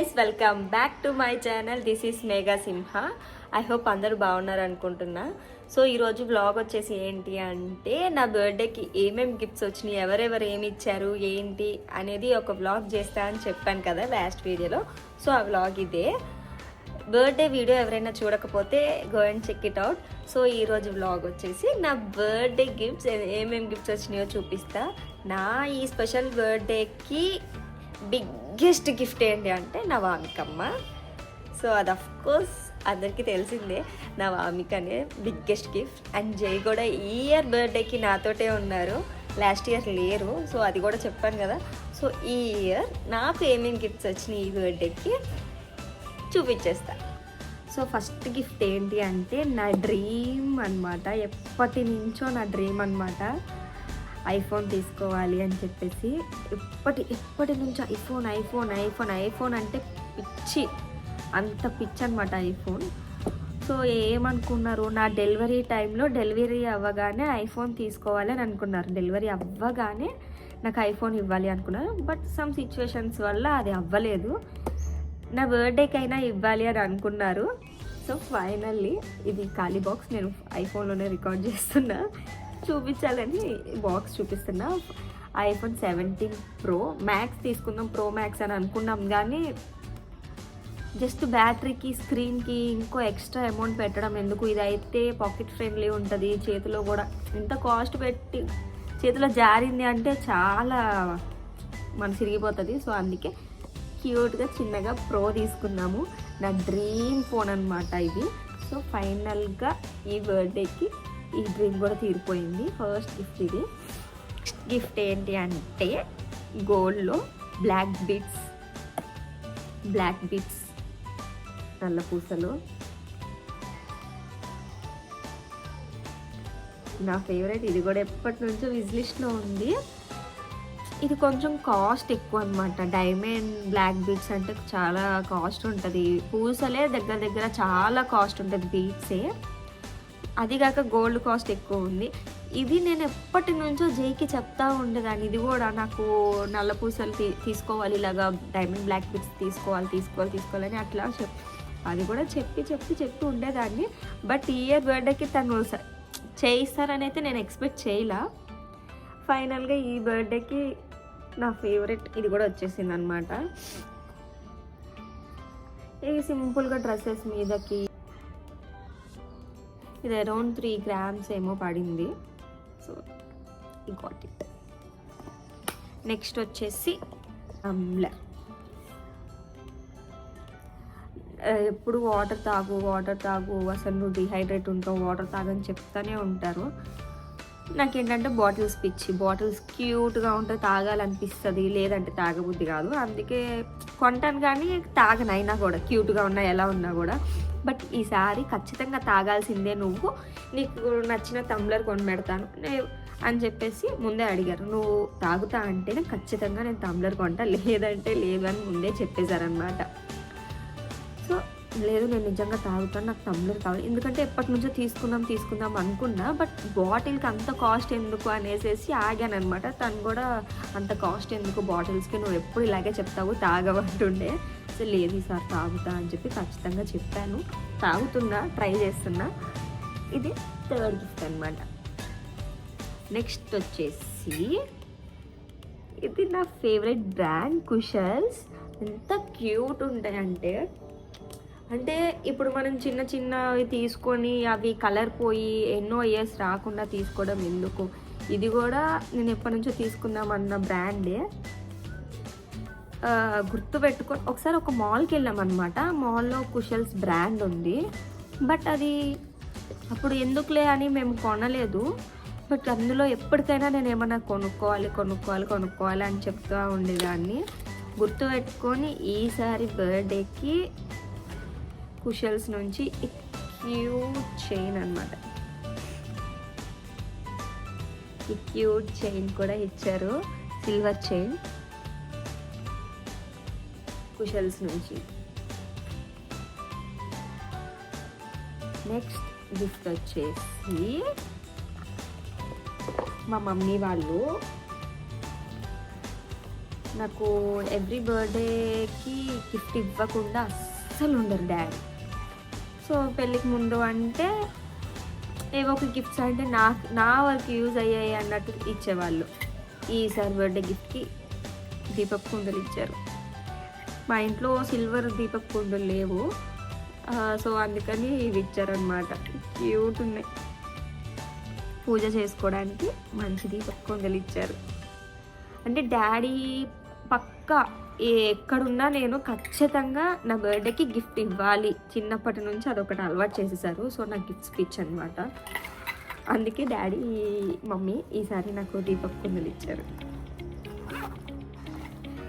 Guys, welcome back to my channel. This is Megha Simha. I hope అందరూ బాగున్నారు అనుకుంటున్నా. So ఈరోజు వ్లాగ్ వచ్చేసి ఏంటి అంటే, నా బర్త్డేకి ఏమేమి గిఫ్ట్స్ వచ్చినాయి, ఎవరెవరు ఏమి ఇచ్చారు ఏంటి అనేది ఒక వ్లాగ్ చేస్తా అని చెప్పాను కదా లాస్ట్ వీడియోలో. సో ఆ వ్లాగ్ ఇదే. బర్త్డే వీడియో ఎవరైనా చూడకపోతే go and check it out. So ఈరోజు వ్లాగ్ వచ్చేసి నా బర్త్డే గిఫ్ట్స్ ఏమేమి గిఫ్ట్స్ వచ్చినాయో చూపిస్తా. నా ఈ స్పెషల్ బర్త్డేకి బిగ్గెస్ట్ గిఫ్ట్ ఏంటి అంటే నా వామికమ్మ. సో అది అఫ్కోర్స్ అందరికీ తెలిసిందే, నా వామికనే బిగ్గెస్ట్ గిఫ్ట్. అండ్ జై కూడా ఈ ఇయర్ బర్త్డేకి నాతోటే ఉన్నారు, లాస్ట్ ఇయర్ లేరు. సో అది కూడా చెప్పాను కదా. సో ఈ ఇయర్ నాకు ఏమేమి గిఫ్ట్స్ వచ్చినాయి ఈ బర్త్డేకి చూపించేస్తా. సో ఫస్ట్ గిఫ్ట్ ఏంటి అంటే నా డ్రీమ్ అనమాట, ఎప్పటి నుంచో నా డ్రీమ్ అనమాట, ఐఫోన్ తీసుకోవాలి అని చెప్పేసి. ఎప్పటి నుంచో ఐఫోన్ ఐఫోన్ ఐఫోన్ ఐఫోన్ అంటే పిచ్చి, అంత పిచ్చి అనమాట ఐఫోన్. సో ఏమనుకున్నారు, నా డెలివరీ టైంలో డెలివరీ అవ్వగానే ఐఫోన్ తీసుకోవాలి అని అనుకున్నారు. డెలివరీ అవ్వగానే నాకు ఐఫోన్ ఇవ్వాలి అనుకున్నారు. బట్ సమ్ సిచ్యువేషన్స్ వల్ల అది అవ్వలేదు. నా బర్త్డేకైనా ఇవ్వాలి అని అనుకున్నారు. సో ఫైనల్లీ ఇది ఖాళీ బాక్స్, నేను ఐఫోన్లోనే రికార్డ్ చేస్తున్నా, చూపించాలని బాక్స్ చూపిస్తున్నా. ఐఫోన్ 17 Pro Max తీసుకుందాం, Pro Max అని అనుకున్నాం, కానీ జస్ట్ బ్యాటరీకి స్క్రీన్కి ఇంకో ఎక్స్ట్రా అమౌంట్ పెట్టడం ఎందుకు, ఇదైతే పాకెట్ ఫ్రెండ్లీ ఉంటుంది, చేతిలో కూడా ఎంత కాస్ట్ పెట్టి చేతిలో జారింది అంటే చాలా మనసు తిరిగిపోతుంది. సో అందుకే క్యూట్గా చిన్నగా ప్రో తీసుకున్నాము. నా డ్రీమ్ ఫోన్ అనమాట ఇది. సో ఫైనల్గా ఈ బర్త్డేకి ఈ డ్రీమ్ కూడా తీరిపోయింది. ఫస్ట్ గిఫ్ట్ ఇది. గిఫ్ట్ ఏంటి అంటే గోల్డ్లో బ్లాక్ బీట్స్ నల్ల పూసలు. నా ఫేవరెట్, ఇది కూడా ఎప్పటి నుంచో విజ్ లిస్ట్లో ఉంది. ఇది కొంచెం కాస్ట్ ఎక్కువ అనమాట. డైమండ్ బ్లాక్ బీట్స్ అంటే చాలా కాస్ట్ ఉంటుంది, పూసలే దగ్గర చాలా కాస్ట్ ఉంటుంది, బీట్సే. అదిగాక గోల్డ్ కాస్ట్ ఎక్కువ ఉంది. ఇది నేను ఎప్పటి నుంచో జైకి చెప్తా ఉండేదాన్ని, ఇది కూడా నాకు నల్ల పూసలు తీసుకోవాలి, ఇలాగా డైమండ్ బ్లాక్ బీట్స్ తీసుకోవాలని అట్లా అది కూడా చెప్పి ఉండేదాన్ని. బట్ ఈ ఇయర్ బర్త్డేకి తను చేయిస్తారని అయితే నేను ఎక్స్పెక్ట్ చేయలా. ఫైనల్గా ఈ బర్త్డేకి నా ఫేవరెట్ ఇది కూడా వచ్చేసింది అనమాట. ఇది సింపుల్గా డ్రెస్సెస్ మీదకి, ఇది అరౌండ్ 3 grams ఏమో పడింది. సో ఈ గాట్ ఇట్. నెక్స్ట్ వచ్చేసి టంబ్లర్. ఎప్పుడు వాటర్ తాగు అసలు నువ్వు డిహైడ్రేట్ ఉంటావు, వాటర్ తాగని చెప్తానే ఉంటారు. నాకేంటంటే బాటిల్స్ పిచ్చి, బాటిల్స్ క్యూట్గా ఉంటే తాగాలనిపిస్తుంది, లేదంటే తాగబుద్ధి కాదు. అందుకే కొంటాను, కానీ తాగనైనా కూడా క్యూట్గా ఉన్నా ఎలా ఉన్నా కూడా. బట్ ఈసారి ఖచ్చితంగా తాగాల్సిందే, నువ్వు నీకు నచ్చిన టంబ్లర్ కొనిపెడతాను అని చెప్పేసి ముందే అడిగారు. నువ్వు తాగుతా అంటేనే ఖచ్చితంగా నేను టంబ్లర్ కొంటా, లేదంటే లేదు అని ముందే చెప్పేశారనమాట. సో లేదు, నేను నిజంగా తాగుతాను, నాకు టంబ్లర్ కావాలి. ఎందుకంటే ఎప్పటి నుంచో తీసుకుందాం అనుకున్నా. బట్ బాటిల్కి అంత కాస్ట్ ఎందుకు అనేసి ఆగాను అనమాట. తను కూడా అంత కాస్ట్ ఎందుకు బాటిల్స్కి, నువ్వు ఎప్పుడు ఇలాగే చెప్తావు, తాగమంటుండే. సో లేదు ఈసారి తాగుతా అని చెప్పి ఖచ్చితంగా చెప్పాను. ట్రై చేస్తున్నా. ఇది థర్డ్ గిఫ్ట్ అనమాట. నెక్స్ట్ వచ్చేసి ఇది నా ఫేవరెట్ బ్రాండ్ కుషల్స్. ఎంత క్యూట్ ఉంటాయంటే, ఇప్పుడు మనం చిన్నవి తీసుకొని అవి కలర్ పోయి ఎన్నో ఇయర్స్ రాకుండా తీసుకోవడం ఎందుకు. ఇది కూడా నేను ఎప్పటి నుంచో తీసుకుందామన్న బ్రాండే. గుర్తుపెట్టుకొని ఒకసారి ఒక మాల్కి వెళ్ళాం అనమాట. మాల్లో కుషల్స్ బ్రాండ్ ఉంది, బట్ అది అప్పుడు ఎందుకులే అని మేము కొనలేదు. బట్ అందులో ఎప్పటికైనా నేను ఏమన్నా కొనుక్కోవాలి అని చెప్తూ ఉండేదాన్ని. గుర్తుపెట్టుకొని ఈసారి బర్త్డేకి కుషల్స్ నుంచి క్యూట్ చైన్ అనమాట. ఈ క్యూట్ చైన్ కూడా ఇచ్చారు, సిల్వర్ చైన్ కుషల్స్ నుంచి. నెక్స్ట్ గిఫ్ట్ వచ్చేసి మా మమ్మీ వాళ్ళు నాకు ఎవ్రీ బర్త్డేకి గిఫ్ట్ ఇవ్వకుండా అస్సలు ఉండరు డాడీ. సో పెళ్ళికి ముందు అంటే ఏవో ఒక గిఫ్ట్స్ అంటే నా వరకు యూజ్ అయ్యాయి అన్నట్టు ఇచ్చేవాళ్ళు. ఈసారి బర్త్డే గిఫ్ట్కి దీపపు కుండలు ఇచ్చారు. మా ఇంట్లో సిల్వర్ దీపపు కుండలు లేవు, సో అందుకని ఇవి ఇచ్చారనమాట. క్యూట్ ఉన్నాయి, పూజ చేసుకోవడానికి మంచి దీపపు కుండలు ఇచ్చారు. అంటే డాడీ పక్కా ఎక్కడున్నా నేను ఖచ్చితంగా నా బర్త్డేకి గిఫ్ట్ ఇవ్వాలి, చిన్నప్పటి నుంచి అదొకటి అలవాటు చేసేసారు. సో నాకు గిఫ్ట్ స్పీచ్ అనమాట. అందుకే డాడీ మమ్మీ ఈసారి నాకు దీపపు కుండలు ఇచ్చారు.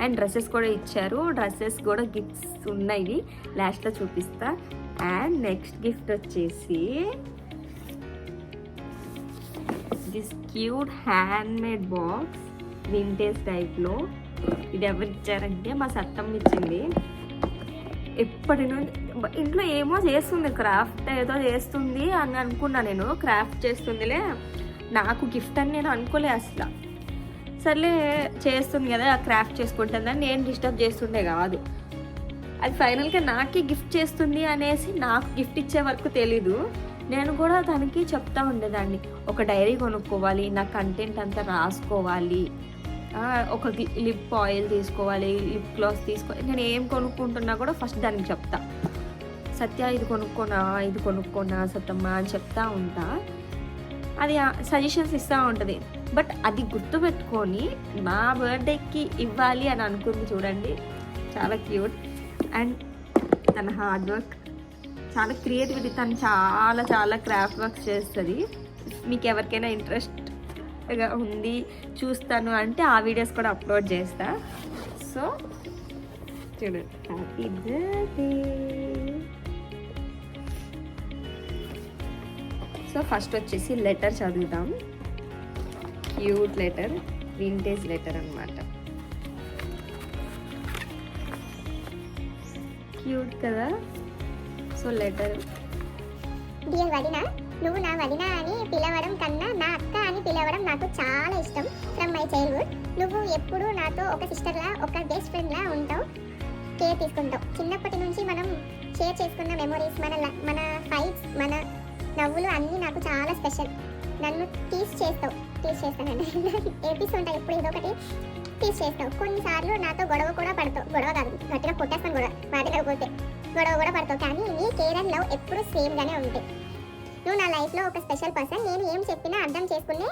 అండ్ డ్రెస్సెస్ కూడా ఇచ్చారు. డ్రెస్సెస్ కూడా గిఫ్ట్స్ ఉన్నాయి, లాస్ట్లో చూపిస్తా. అండ్ నెక్స్ట్ గిఫ్ట్ వచ్చేసి this cute handmade box vintage టైప్లో. ఇది ఎవరు ఇచ్చారంటే మా సత్తమ్మ ఇచ్చింది. ఎప్పటి నుంచి ఇంట్లో ఏమో చేస్తుంది, క్రాఫ్ట్ ఏదో చేస్తుంది అని అనుకున్నా నేను. క్రాఫ్ట్ చేస్తుందిలే, నాకు గిఫ్ట్ అని నేను అనుకోలే అసలు. సర్లే చేస్తుంది కదా, క్రాఫ్ట్ చేసుకుంటుందని నేను డిస్టర్బ్ చేస్తుండే కాదు. అది ఫైనల్గా నాకే గిఫ్ట్ చేస్తుంది అనేసి నాకు గిఫ్ట్ ఇచ్చే వరకు తెలీదు. నేను కూడా తనకి చెప్తా ఉండేదాన్ని, ఒక డైరీ కొనుక్కోవాలి, నా కంటెంట్ అంతా రాసుకోవాలి, ఒక లిప్ ఆయిల్ తీసుకోవాలి, లిప్ గ్లాస్ తీసుకోవాలి. నేను ఏం కొనుక్కుంటున్నా కూడా ఫస్ట్ దానికి చెప్తా, సత్య ఇది కొనుక్కోనా సత్తమ్మ అని చెప్తా ఉంటా. అది సజెషన్స్ ఇస్తూ ఉంటుంది. బట్ అది గుర్తుపెట్టుకొని నా బర్త్డేకి ఇవ్వాలి అని అనుకుంది చూడండి, చాలా క్యూట్. అండ్ తన హార్డ్ వర్క్, చాలా క్రియేటివిటీ, తను చాలా చాలా క్రాఫ్ట్ వర్క్ చేస్తుంది. మీకు ఎవరికైనా ఇంట్రెస్ట్గా ఉంది చూస్తాను అంటే ఆ వీడియోస్ కూడా అప్లోడ్ చేస్తా. సో చూడండి, హ్యాపీ బర్త్డే. సో ఫస్ట్ వచ్చేసి లెటర్ చదువుదాం. క్యూట్ లెటర్, వింటేజ్ లెటర్ అన్నమాట. క్యూట్ కదా. సో లెటర్, డియర్ వదిన, నువ్వు నా వదిన అని పిలవడం కన్నా నా అక్క అని పిలవడం నాకు చాలా ఇష్టం. ఫ్రమ్ మై చైల్డ్హుడ్ నువ్వు ఎప్పుడూ నాతో ఒక సిస్టర్లా, ఒక బెస్ట్ ఫ్రెండ్లా ఉంటావు, కేర్ తీసుకుంటావు. చిన్నప్పటి నుంచి మనం షేర్ చేసుకున్న మెమొరీస్, మన ఫైట్స్, మన నవ్వులు అన్నీ నాకు చాలా స్పెషల్. నన్ను టీస్ చేస్తానండి ఏపిస్తుంటా ఎప్పుడు ఏదో ఒకటి టీస్ చేస్తావు. కొన్నిసార్లు నాతో గొడవ కూడా పడతావు, గొడవ కాదు గట్టిగా కొట్టేస్తాను కూడా వాడకపోతే, గొడవ కూడా పడతావు. కానీ నీ కేర్ అండ్ లవ్ ఎప్పుడు సేమ్గానే ఉంటాయి. నువ్వు నా లైఫ్లో ఒక స్పెషల్ పర్సన్. నేను ఏం చెప్పినా అర్థం చేసుకునే,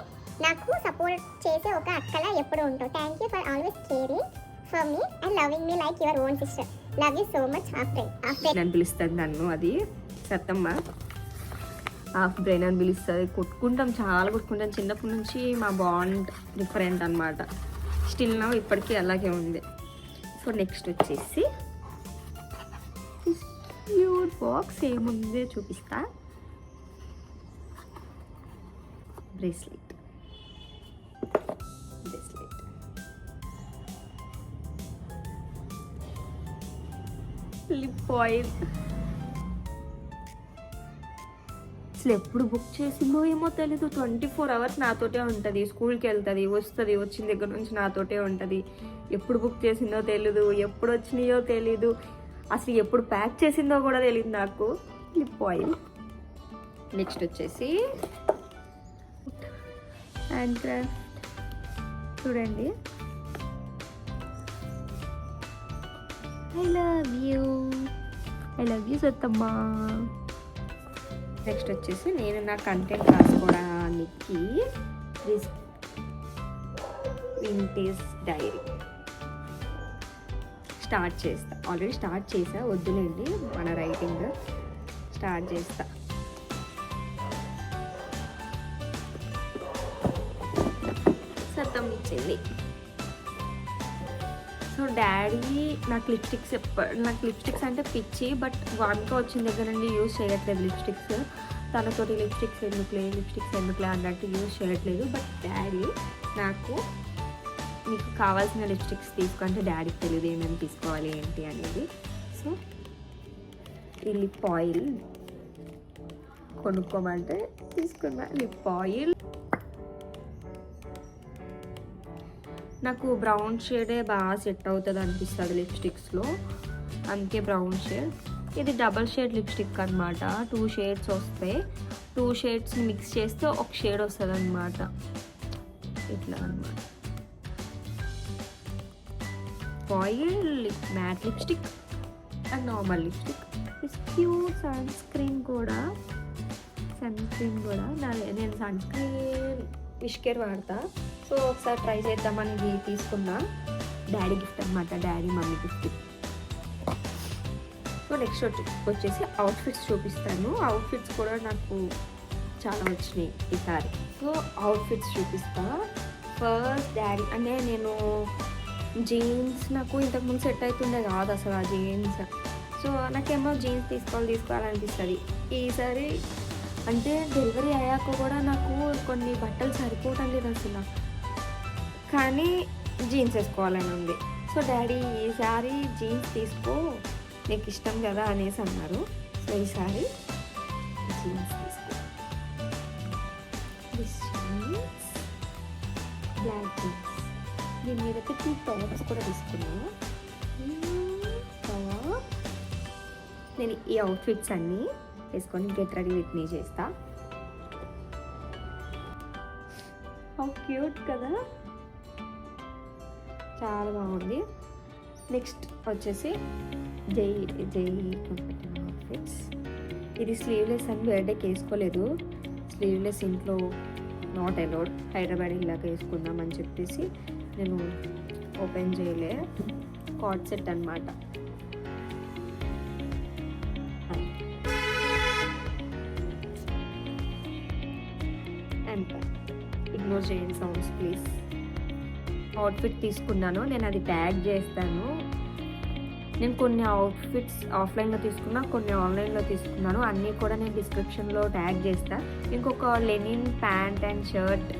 నాకు సపోర్ట్ చేసే ఒక అక్కలా ఎప్పుడు ఉంటావు. Thank you for always caring for me and loving me like your own sister. Love you so much. After అని పిలుస్తుంది నన్ను, అది సత్తమ్మ. హాఫ్ బ్రెయిన్ అని పిలుస్తుంది. కొట్టుకుంటాం, చాలా కొట్టుకుంటాం. చిన్నప్పటి నుంచి మా బాండ్ డిఫరెంట్ అనమాట. స్టిల్ నౌ ఇప్పటికీ అలాగే ఉంది. సో నెక్స్ట్ వచ్చేసి క్యూట్ బాక్స్ ఏముందే చూపిస్తా. Bracelet, lip oil. అసలు ఎప్పుడు బుక్ చేసిందో ఏమో తెలీదు. 24 hours నాతోటే ఉంటుంది. స్కూల్కి వెళ్తుంది, వస్తుంది, వచ్చిన దగ్గర నుంచి నాతోటే ఉంటుంది. ఎప్పుడు బుక్ చేసిందో తెలీదు, ఎప్పుడు వచ్చినాయో తెలీదు, అసలు ఎప్పుడు ప్యాక్ చేసిందో కూడా తెలియదు నాకు. Lip oil. నెక్స్ట్ వచ్చేసి హ్యాండ్ క్రాఫ్ట్. చూడండి, ఐ లవ్ యూ సత్తమ్మా. నెక్స్ట్ వచ్చేసి నేను నా కంటెంట్ రాసుకోవడానికి వింటేజ్ డైరీ స్టార్ట్ చేస్తా. ఆల్రెడీ స్టార్ట్ చేసా, వద్దులేండి మన రైటింగ్ స్టార్ట్ చేస్తా. సత్తం ఇచ్చింది. సో డాడీ నాకు లిప్స్టిక్స్ అంటే పిచ్చి, బట్ వాడికి వచ్చిన దగ్గర నుండి యూజ్ చేయట్లేదు లిప్స్టిక్స్. తనతోటి లిప్స్టిక్స్ ఎందుకులే అన్నట్టు యూజ్ చేయట్లేదు. బట్ డాడీ నాకు మీకు కావాల్సిన లిప్స్టిక్స్ తీసుకుంటే డాడీకి తెలియదు ఏమేమి తీసుకోవాలి ఏంటి అనేది. సో ఈ లిప్ ఆయిల్ కొనుక్కోమంటే తీసుకున్నా. లిప్ ఆయిల్ నాకు బ్రౌన్ షేడే బాగా సెట్ అవుతుంది అనిపిస్తుంది లిప్స్టిక్స్లో, అందుకే బ్రౌన్ షేడ్. ఇది డబల్ షేడ్ లిప్స్టిక్ అనమాట, 2 షేడ్స్ వస్తాయి. 2 షేడ్స్ని మిక్స్ చేస్తే ఒక షేడ్ వస్తుంది అనమాట, ఇట్లా అనమాట. Foil matte lipstick and normal lipstick. Cute sunscreen కూడా నేను సన్ స్క్రీన్ విష్కేర్ వాడతా. సో ఒకసారి ట్రై చేద్దామని ఇది తీసుకున్నా, డాడీ గిఫ్ట్ అనమాట, daddy mummy gift. So next వచ్చేసి అవుట్ఫిట్స్ చూపిస్తాను. అవుట్ఫిట్స్ కూడా నాకు చాలా వచ్చినాయి ఈసారి. సో అవుట్ఫిట్స్ చూపిస్తా. ఫస్ట్ డాడీ అంటే నేను జీన్స్ నాకు ఇంతకుముందు సెట్ అవుతుండే కాదు అసలు ఆ జీన్స్. సో నాకేమో జీన్స్ తీసుకోవాలనిపిస్తుంది. ఈసారి అంటే డెలివరీ అయ్యాక కూడా నాకు కొన్ని బట్టలు సరిపోవటం లేదు అసలు, కానీ జీన్స్ వేసుకోవాలని ఉంది. సో డాడీ ఈసారి జీన్స్ తీసుకో, నీకు ఇష్టం కదా అనేసి అన్నారు. సో ఈసారి జీన్స్ తీసుకో. జీన్స్ బ్లాక్ జీన్స్, దీని మీద 2 టాప్స్ కూడా తీసుకున్నాను. నేను ఈ అవుట్ఫిట్స్ అన్నీ వేసుకొని గెట్ రెడీ విత్ మీ చేస్తా. హౌ క్యూట్ కదా, చాలా బాగుంది. నెక్స్ట్ వచ్చేసి జై అవుట్ఫిట్స్. ఇది స్లీవ్లెస్ అని బర్త్డేకి వేసుకోలేదు, స్లీవ్లెస్ ఇంట్లో నాట్ అలౌడ్, హైదరాబాద్ ఇలాగ వేసుకుందామని చెప్పేసి నేను ఓపెన్ చేయలే. కార్డ్ సెట్ అనమాట. ఇగ్నోర్ చేయండి సౌండ్స్ ప్లీజ్. అవుట్ఫిట్ తీసుకున్నాను, నేను అది ట్యాగ్ చేస్తాను. నేను కొన్ని అవుట్ఫిట్స్ ఆఫ్లైన్లో తీసుకున్నా, కొన్ని ఆన్లైన్లో తీసుకున్నాను. అన్నీ కూడా నేను డిస్క్రిప్షన్లో ట్యాగ్ చేస్తాను. ఇంకొక linen pant and shirt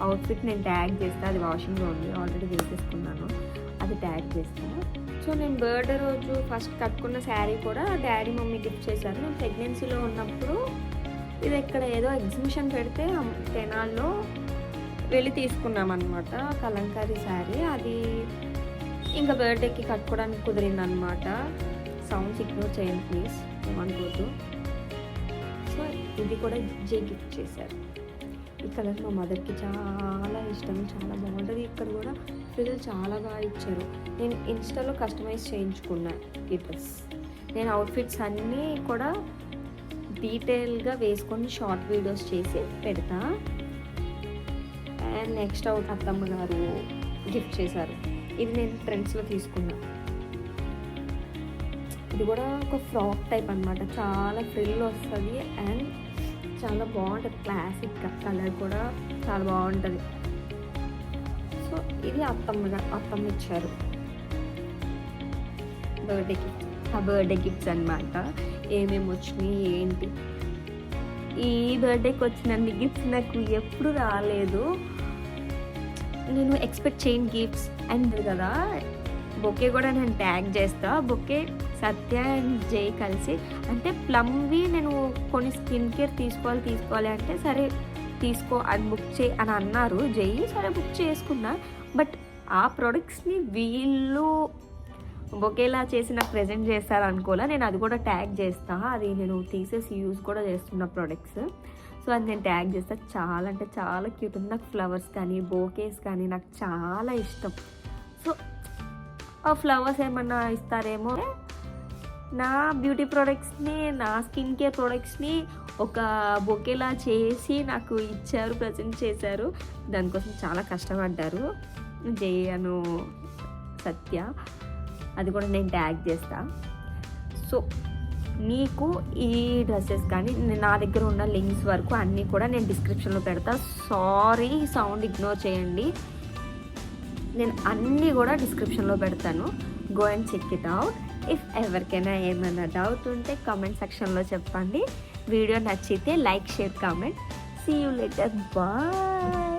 outfit నేను ట్యాగ్ చేస్తాను, అది వాషింగ్లో ఉంది, ఆల్రెడీ వేసేసుకున్నాను, అది ట్యాగ్ చేస్తాను. సో నేను బర్త్డే రోజు ఫస్ట్ కట్టుకున్న శారీ కూడా డాడీ మమ్మీ గిఫ్ట్ చేశారు. నేను ప్రెగ్నెన్సీలో ఉన్నప్పుడు ఇది ఇక్కడ ఏదో ఎగ్జిబిషన్ పెడితే తెనాల్లో వెళ్ళి తీసుకున్నాం అనమాట, కలంకారీ శారీ. అది ఇంకా బర్త్డేకి కట్టుకోవడానికి కుదిరింది అనమాట. సౌండ్స్ ఇగ్నోర్ చేయండి ప్లీజ్, ఏమనుకోవద్దు. సో ఇది కూడా జే గిఫ్ట్ చేశారు. ఈ కలర్ మా మదర్కి చాలా ఇష్టం, చాలా బాగుంటుంది. ఇక్కడ కూడా ఫ్రిల్ చాలా బాగా ఇచ్చారు. నేను ఇన్స్టాలో కస్టమైజ్ చేయించుకున్నా ఈ డ్రెస్. నేను అవుట్ఫిట్స్ అన్నీ కూడా డీటెయిల్గా వేసుకొని షార్ట్ వీడియోస్ చేసి పెడతా. అండ్ నెక్స్ట్ అత్తమ్మ గారు గిఫ్ట్ చేశారు. ఇది నేను ట్రెండ్స్లో తీసుకున్నా. ఇది కూడా ఒక ఫ్రాక్ టైప్ అనమాట, చాలా ఫ్రిల్ వస్తుంది అండ్ చాలా బాగుంటుంది. క్లాసిక్ కలర్ కూడా చాలా బాగుంటుంది. సో ఇది అత్తమ్మ ఇచ్చారు బర్త్డే గిఫ్ట్. ఆ బర్త్డే గిఫ్ట్స్ అనమాట. ఏమేమి వచ్చినాయి ఏంటి, ఈ బర్త్డేకి వచ్చిన గిఫ్ట్స్ నాకు ఎప్పుడు రాలేదు. నేను ఎక్స్పెక్ట్ చేయని గిఫ్ట్స్ అండ్ కదా. బొకే కూడా నేను ట్యాగ్ చేస్తా. బొకే సత్య అండ్ జై కలిసి, అంటే ప్లమ్వి నేను కొన్ని స్కిన్ కేర్ తీసుకోవాలి అంటే సరే తీసుకో అని బుక్ చేయి అని అన్నారు జై. సరే బుక్ చేసుకున్నా. బట్ ఆ ప్రొడక్ట్స్ని వీళ్ళు బొకేలా చేసి నాకు ప్రెజెంట్ చేస్తారు అనుకోలే. నేను అది కూడా ట్యాగ్ చేస్తా. అది నేను తీసేసి యూజ్ కూడా చేస్తున్న ప్రొడక్ట్స్. సో అది నేను ట్యాగ్ చేస్తా. చాలా అంటే చాలా క్యూట్ ఉంది. నాకు ఫ్లవర్స్ కానీ బోకేస్ కానీ నాకు చాలా ఇష్టం. సో ఆ ఫ్లవర్స్ ఏమన్నా ఇస్తారేమో. నా బ్యూటీ ప్రోడక్ట్స్ని, నా స్కిన్ కేర్ ప్రోడక్ట్స్ని ఒక బొకేలా చేసి నాకు ఇచ్చారు, ప్రజెంట్ చేశారు. దానికోసం చాలా కష్టపడ్డారు జయను సత్య. అది కూడా నేను ట్యాగ్ చేస్తా. సో నీకు ఈ డ్రెస్సెస్ కానీ నా దగ్గర ఉన్న లింక్స్ వరకు అన్నీ కూడా నేను డిస్క్రిప్షన్లో పెడతా. సారీ సౌండ్ ఇగ్నోర్ చేయండి. నేను అన్నీ కూడా డిస్క్రిప్షన్లో పెడతాను. Go and check it out. If ఎవరికైనా ఏమైనా డౌట్ ఉంటే కామెంట్ సెక్షన్లో చెప్పండి. వీడియో నచ్చితే like, share, comment. See you later. Bye.